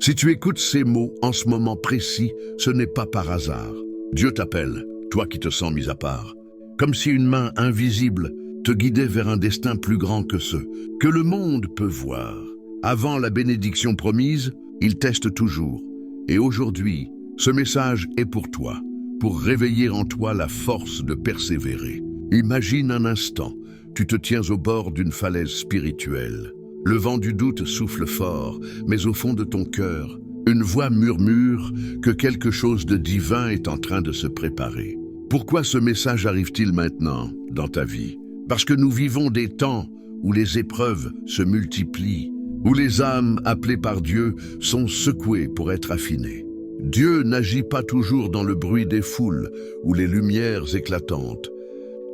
Si tu écoutes ces mots en ce moment précis, ce n'est pas par hasard. Dieu t'appelle, toi qui te sens mis à part, comme si une main invisible te guidait vers un destin plus grand que ceux que le monde peut voir. Avant la bénédiction promise, il teste toujours. Et aujourd'hui, ce message est pour toi, pour réveiller en toi la force de persévérer. Imagine un instant, tu te tiens au bord d'une falaise spirituelle. Le vent du doute souffle fort, mais au fond de ton cœur, une voix murmure que quelque chose de divin est en train de se préparer. Pourquoi ce message arrive-t-il maintenant dans ta vie? Parce que nous vivons des temps où les épreuves se multiplient, où les âmes appelées par Dieu sont secouées pour être affinées. Dieu n'agit pas toujours dans le bruit des foules ou les lumières éclatantes.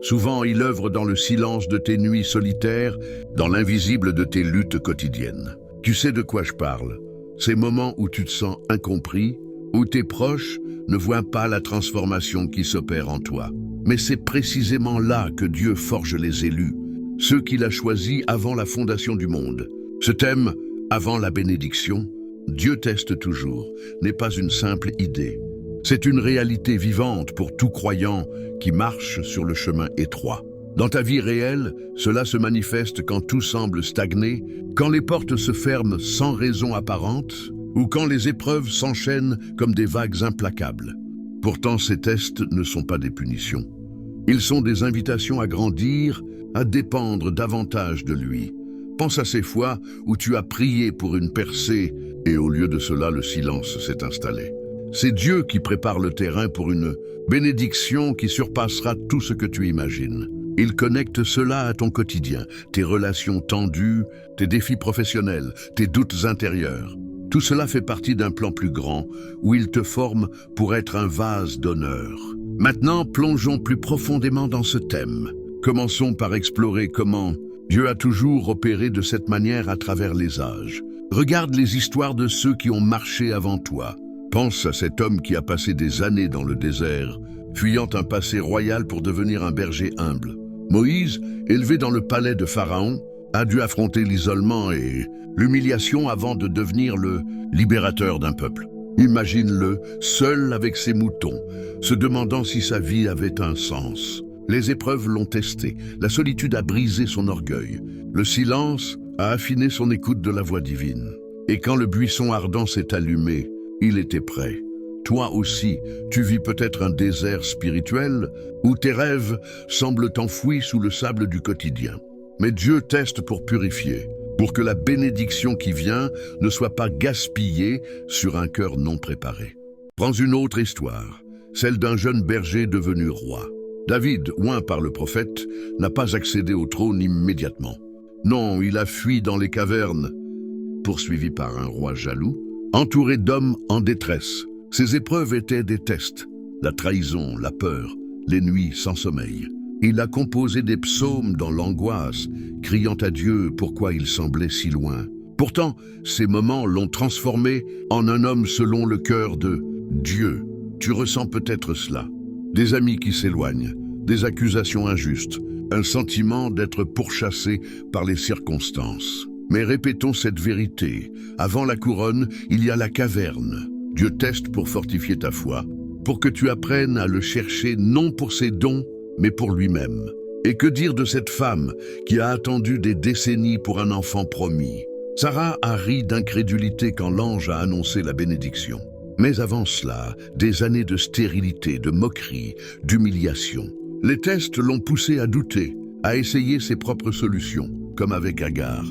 Souvent, il œuvre dans le silence de tes nuits solitaires, dans l'invisible de tes luttes quotidiennes. Tu sais de quoi je parle? Ces moments où tu te sens incompris, où tes proches ne voient pas la transformation qui s'opère en toi. Mais c'est précisément là que Dieu forge les élus, ceux qu'il a choisis avant la fondation du monde. Ce thème, avant la bénédiction, Dieu teste toujours, n'est pas une simple idée. C'est une réalité vivante pour tout croyant qui marche sur le chemin étroit. Dans ta vie réelle, cela se manifeste quand tout semble stagner, quand les portes se ferment sans raison apparente, ou quand les épreuves s'enchaînent comme des vagues implacables. Pourtant, ces tests ne sont pas des punitions. Ils sont des invitations à grandir, à dépendre davantage de lui. Pense à ces fois où tu as prié pour une percée et au lieu de cela, le silence s'est installé. C'est Dieu qui prépare le terrain pour une bénédiction qui surpassera tout ce que tu imagines. Il connecte cela à ton quotidien, tes relations tendues, tes défis professionnels, tes doutes intérieurs. Tout cela fait partie d'un plan plus grand où il te forme pour être un vase d'honneur. Maintenant, plongeons plus profondément dans ce thème. Commençons par explorer comment Dieu a toujours opéré de cette manière à travers les âges. Regarde les histoires de ceux qui ont marché avant toi. Pense à cet homme qui a passé des années dans le désert, fuyant un passé royal pour devenir un berger humble. Moïse, élevé dans le palais de Pharaon, a dû affronter l'isolement et l'humiliation avant de devenir le libérateur d'un peuple. Imagine-le, seul avec ses moutons, se demandant si sa vie avait un sens. Les épreuves l'ont testé, la solitude a brisé son orgueil, le silence a affiné son écoute de la voix divine. Et quand le buisson ardent s'est allumé, il était prêt. Toi aussi, tu vis peut-être un désert spirituel où tes rêves semblent enfouis sous le sable du quotidien. Mais Dieu teste pour purifier, pour que la bénédiction qui vient ne soit pas gaspillée sur un cœur non préparé. Prends une autre histoire, celle d'un jeune berger devenu roi. David, oint par le prophète, n'a pas accédé au trône immédiatement. Non, il a fui dans les cavernes, poursuivi par un roi jaloux, entouré d'hommes en détresse. Ces épreuves étaient des tests, la trahison, la peur, les nuits sans sommeil. Il a composé des psaumes dans l'angoisse, criant à Dieu pourquoi il semblait si loin. Pourtant, ces moments l'ont transformé en un homme selon le cœur de Dieu. Tu ressens peut-être cela. Des amis qui s'éloignent, des accusations injustes, un sentiment d'être pourchassé par les circonstances. Mais répétons cette vérité. Avant la couronne, il y a la caverne. Dieu teste pour fortifier ta foi, pour que tu apprennes à le chercher non pour ses dons, mais pour lui-même. Et que dire de cette femme qui a attendu des décennies pour un enfant promis? Sarah a ri d'incrédulité quand l'ange a annoncé la bénédiction. Mais avant cela, des années de stérilité, de moquerie, d'humiliation. Les tests l'ont poussée à douter, à essayer ses propres solutions, comme avec Agar.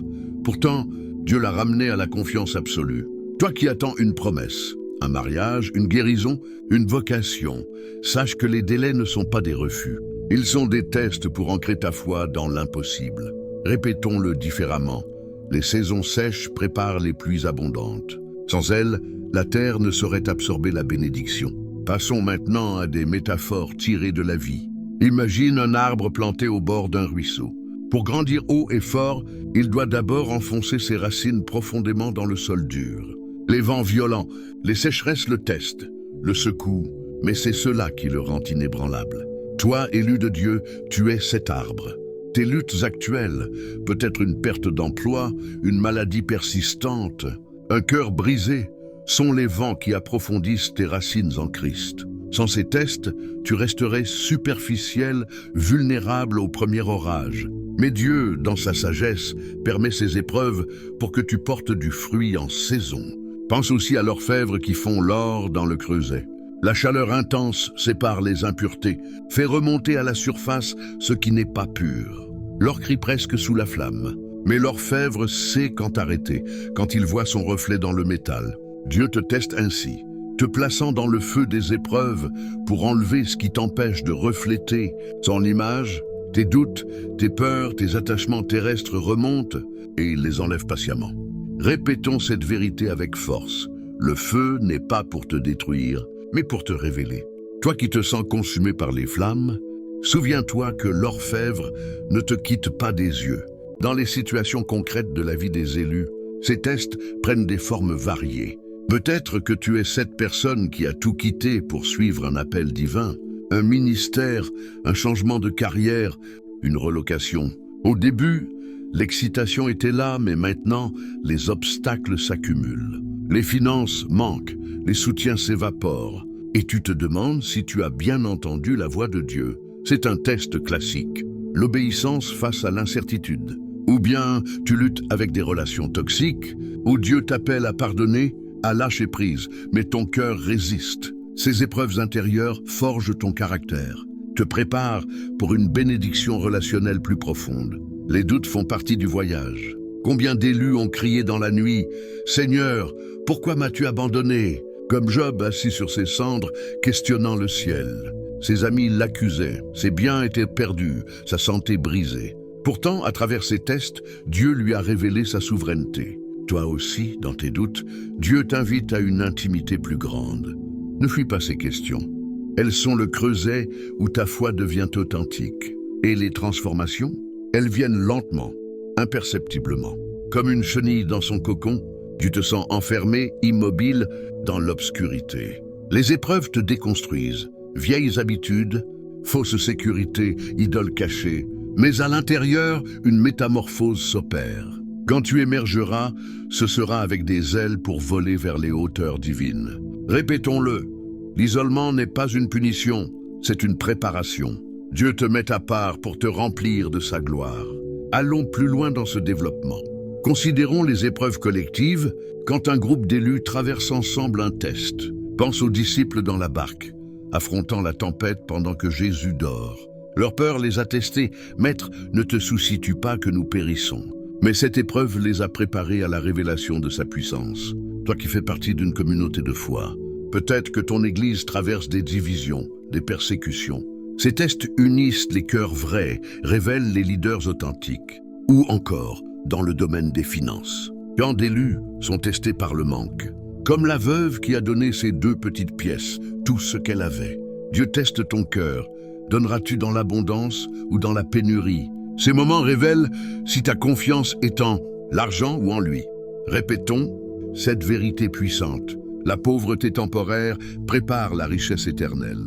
Pourtant, Dieu l'a ramenée à la confiance absolue. Toi qui attends une promesse, un mariage, une guérison, une vocation, sache que les délais ne sont pas des refus. Ils sont des tests pour ancrer ta foi dans l'impossible. Répétons-le différemment. Les saisons sèches préparent les pluies abondantes. Sans elles, la terre ne saurait absorber la bénédiction. Passons maintenant à des métaphores tirées de la vie. Imagine un arbre planté au bord d'un ruisseau. Pour grandir haut et fort, il doit d'abord enfoncer ses racines profondément dans le sol dur. Les vents violents, les sécheresses le testent, le secouent, mais c'est cela qui le rend inébranlable. Toi, élu de Dieu, tu es cet arbre. Tes luttes actuelles, peut-être une perte d'emploi, une maladie persistante, un cœur brisé, sont les vents qui approfondissent tes racines en Christ. Sans ces tests, tu resterais superficiel, vulnérable au premier orage. Mais Dieu, dans sa sagesse, permet ces épreuves pour que tu portes du fruit en saison. Pense aussi à l'orfèvre qui fond l'or dans le creuset. La chaleur intense sépare les impuretés, fait remonter à la surface ce qui n'est pas pur. L'or crie presque sous la flamme, mais l'orfèvre sait quand arrêter, quand il voit son reflet dans le métal. Dieu te teste ainsi, te plaçant dans le feu des épreuves pour enlever ce qui t'empêche de refléter son image. Tes doutes, tes peurs, tes attachements terrestres remontent et il les enlève patiemment. Répétons cette vérité avec force. Le feu n'est pas pour te détruire, mais pour te révéler. Toi qui te sens consumé par les flammes, souviens-toi que l'orfèvre ne te quitte pas des yeux. Dans les situations concrètes de la vie des élus, ces tests prennent des formes variées. Peut-être que tu es cette personne qui a tout quitté pour suivre un appel divin, un ministère, un changement de carrière, une relocation. Au début, l'excitation était là, mais maintenant, les obstacles s'accumulent. Les finances manquent, les soutiens s'évaporent, et tu te demandes si tu as bien entendu la voix de Dieu. C'est un test classique. L'obéissance face à l'incertitude. Ou bien tu luttes avec des relations toxiques, où Dieu t'appelle à pardonner, à lâcher prise, mais ton cœur résiste. Ces épreuves intérieures forgent ton caractère, te préparent pour une bénédiction relationnelle plus profonde. Les doutes font partie du voyage. Combien d'élus ont crié dans la nuit « Seigneur, pourquoi m'as-tu abandonné ?» Comme Job assis sur ses cendres, questionnant le ciel. Ses amis l'accusaient, ses biens étaient perdus, sa santé brisée. Pourtant, à travers ces tests, Dieu lui a révélé sa souveraineté. Toi aussi, dans tes doutes, Dieu t'invite à une intimité plus grande. Ne fuis pas ces questions. Elles sont le creuset où ta foi devient authentique. Et les transformations, elles viennent lentement, imperceptiblement. Comme une chenille dans son cocon, tu te sens enfermé, immobile, dans l'obscurité. Les épreuves te déconstruisent. Vieilles habitudes, fausses sécurités, idoles cachées. Mais à l'intérieur, une métamorphose s'opère. Quand tu émergeras, ce sera avec des ailes pour voler vers les hauteurs divines. Répétons-le, l'isolement n'est pas une punition, c'est une préparation. Dieu te met à part pour te remplir de sa gloire. Allons plus loin dans ce développement. Considérons les épreuves collectives quand un groupe d'élus traverse ensemble un test. Pense aux disciples dans la barque, affrontant la tempête pendant que Jésus dort. Leur peur les a testés. « Maître, ne te soucies-tu pas que nous périssons ?» Mais cette épreuve les a préparés à la révélation de sa puissance. Toi qui fais partie d'une communauté de foi, peut-être que ton Église traverse des divisions, des persécutions. Ces tests unissent les cœurs vrais, révèlent les leaders authentiques. Ou encore, dans le domaine des finances. Quand d'élus sont testés par le manque. Comme la veuve qui a donné ses 2 petites pièces, tout ce qu'elle avait. Dieu teste ton cœur. Donneras-tu dans l'abondance ou dans la pénurie? Ces moments révèlent si ta confiance est en l'argent ou en lui. Répétons cette vérité puissante. La pauvreté temporaire prépare la richesse éternelle.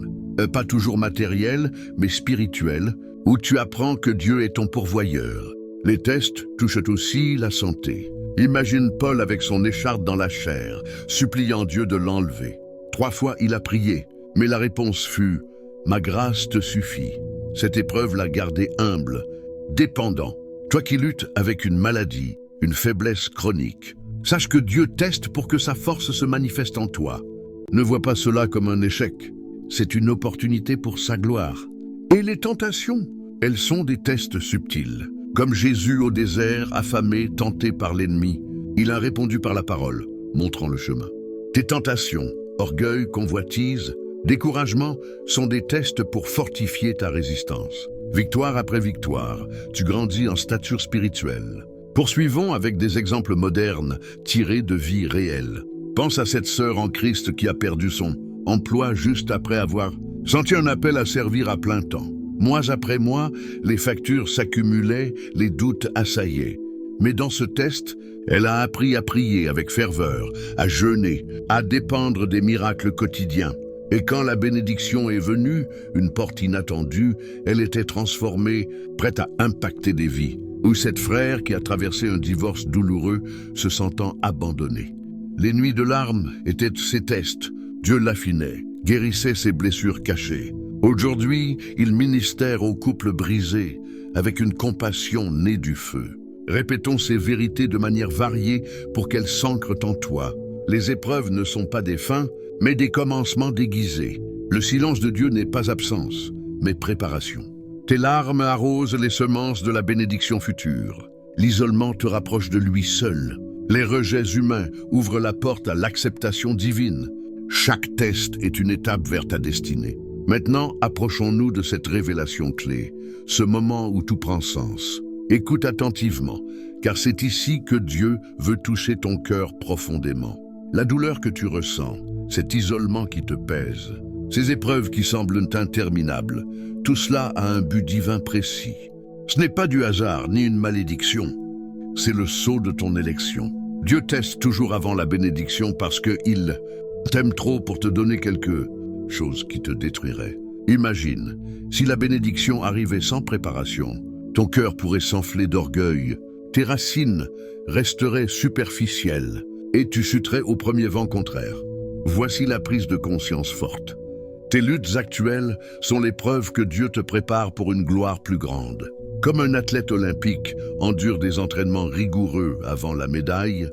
Pas toujours matérielle, mais spirituelle, où tu apprends que Dieu est ton pourvoyeur. Les tests touchent aussi la santé. Imagine Paul avec son écharpe dans la chair, suppliant Dieu de l'enlever. 3 fois il a prié, mais la réponse fut « Ma grâce te suffit ». Cette épreuve l'a gardé humble, dépendant. Toi qui luttes avec une maladie, une faiblesse chronique, sache que Dieu teste pour que sa force se manifeste en toi. Ne vois pas cela comme un échec, c'est une opportunité pour sa gloire. Et les tentations, elles sont des tests subtils. Comme Jésus au désert, affamé, tenté par l'ennemi, il a répondu par la parole, montrant le chemin. Tes tentations, orgueil, convoitise, découragement sont des tests pour fortifier ta résistance. Victoire après victoire, tu grandis en stature spirituelle. Poursuivons avec des exemples modernes tirés de vie réelle. Pense à cette sœur en Christ qui a perdu son emploi juste après avoir senti un appel à servir à plein temps. Mois après mois, les factures s'accumulaient, les doutes assaillaient. Mais dans ce test, elle a appris à prier avec ferveur, à jeûner, à dépendre des miracles quotidiens. Et quand la bénédiction est venue, une porte inattendue, elle était transformée, prête à impacter des vies. Ou cette frère qui a traversé un divorce douloureux, se sentant abandonné. Les nuits de larmes étaient ses tests. Dieu l'affinait, guérissait ses blessures cachées. Aujourd'hui, il ministère aux couples brisés avec une compassion née du feu. Répétons ces vérités de manière variée pour qu'elles s'ancrent en toi. Les épreuves ne sont pas des fins, mais des commencements déguisés. Le silence de Dieu n'est pas absence, mais préparation. Tes larmes arrosent les semences de la bénédiction future. L'isolement te rapproche de lui seul. Les rejets humains ouvrent la porte à l'acceptation divine. Chaque test est une étape vers ta destinée. Maintenant, approchons-nous de cette révélation clé, ce moment où tout prend sens. Écoute attentivement, car c'est ici que Dieu veut toucher ton cœur profondément. La douleur que tu ressens, cet isolement qui te pèse, ces épreuves qui semblent interminables, tout cela a un but divin précis. Ce n'est pas du hasard ni une malédiction, c'est le sceau de ton élection. Dieu teste toujours avant la bénédiction parce qu'il t'aime trop pour te donner quelque chose qui te détruirait. Imagine, si la bénédiction arrivait sans préparation, ton cœur pourrait s'enfler d'orgueil, tes racines resteraient superficielles et tu chuterais au premier vent contraire. Voici la prise de conscience forte. Tes luttes actuelles sont les preuves que Dieu te prépare pour une gloire plus grande. Comme un athlète olympique endure des entraînements rigoureux avant la médaille,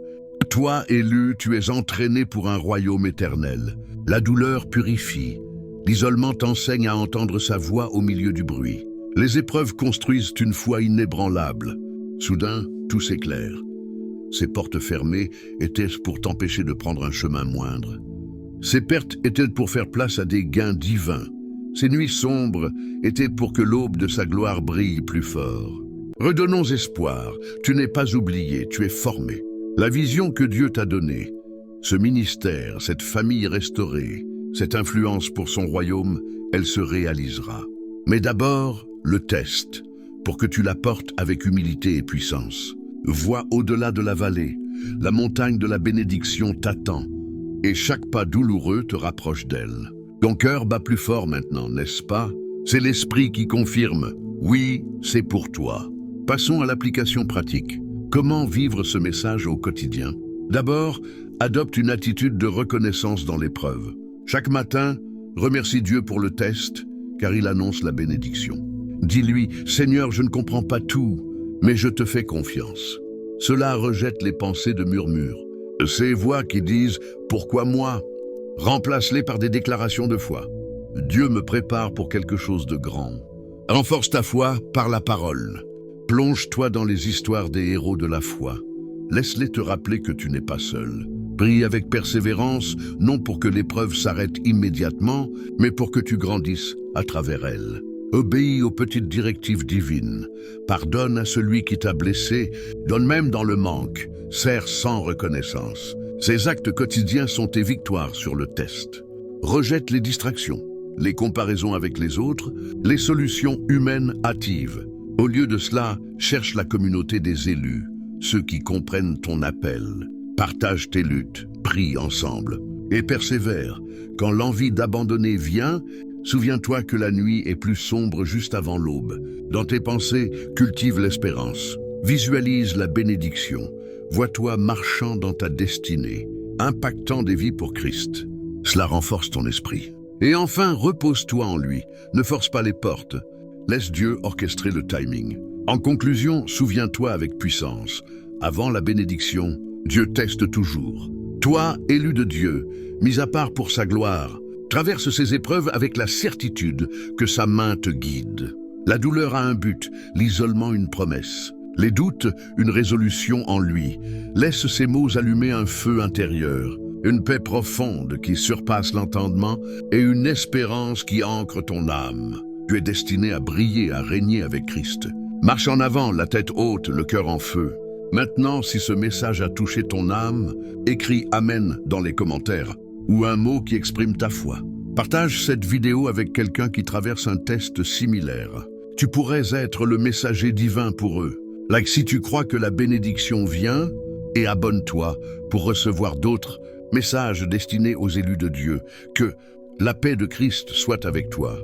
toi, élu, tu es entraîné pour un royaume éternel. La douleur purifie. L'isolement t'enseigne à entendre sa voix au milieu du bruit. Les épreuves construisent une foi inébranlable. Soudain, tout s'éclaire. Ces portes fermées étaient pour t'empêcher de prendre un chemin moindre. Ces pertes étaient pour faire place à des gains divins. Ces nuits sombres étaient pour que l'aube de sa gloire brille plus fort. Redonnons espoir. Tu n'es pas oublié, tu es formé. La vision que Dieu t'a donnée, ce ministère, cette famille restaurée, cette influence pour son royaume, elle se réalisera. Mais d'abord, le test, pour que tu la portes avec humilité et puissance. Vois au-delà de la vallée, la montagne de la bénédiction t'attend, et chaque pas douloureux te rapproche d'elle. Ton cœur bat plus fort maintenant, n'est-ce pas? C'est l'esprit qui confirme, oui, c'est pour toi. Passons à l'application pratique. Comment vivre ce message au quotidien? D'abord, adopte une attitude de reconnaissance dans l'épreuve. Chaque matin, remercie Dieu pour le test, car il annonce la bénédiction. Dis-lui, Seigneur, je ne comprends pas tout, mais je te fais confiance. Cela rejette les pensées de murmure. Ces voix qui disent « Pourquoi moi ?» Remplace-les par des déclarations de foi. Dieu me prépare pour quelque chose de grand. Renforce ta foi par la parole. Plonge-toi dans les histoires des héros de la foi. Laisse-les te rappeler que tu n'es pas seul. Prie avec persévérance, non pour que l'épreuve s'arrête immédiatement, mais pour que tu grandisses à travers elle. Obéis aux petites directives divines. Pardonne à celui qui t'a blessé, donne même dans le manque. Sers sans reconnaissance. Ces actes quotidiens sont tes victoires sur le test. Rejette les distractions, les comparaisons avec les autres, les solutions humaines hâtives. Au lieu de cela, cherche la communauté des élus, ceux qui comprennent ton appel. Partage tes luttes, prie ensemble et persévère. Quand l'envie d'abandonner vient, souviens-toi que la nuit est plus sombre juste avant l'aube. Dans tes pensées, cultive l'espérance. Visualise la bénédiction. Vois-toi marchant dans ta destinée, impactant des vies pour Christ. Cela renforce ton esprit. Et enfin, repose-toi en lui. Ne force pas les portes. Laisse Dieu orchestrer le timing. En conclusion, souviens-toi avec puissance. Avant la bénédiction, Dieu teste toujours. Toi, élu de Dieu, mis à part pour sa gloire, traverse ces épreuves avec la certitude que sa main te guide. La douleur a un but, l'isolement une promesse. Les doutes, une résolution en lui. Laisse ces mots allumer un feu intérieur, une paix profonde qui surpasse l'entendement et une espérance qui ancre ton âme. Tu es destiné à briller, à régner avec Christ. Marche en avant, la tête haute, le cœur en feu. Maintenant, si ce message a touché ton âme, écris Amen dans les commentaires ou un mot qui exprime ta foi. Partage cette vidéo avec quelqu'un qui traverse un test similaire. Tu pourrais être le messager divin pour eux. Like si tu crois que la bénédiction vient, et abonne-toi pour recevoir d'autres messages destinés aux élus de Dieu. Que la paix de Christ soit avec toi.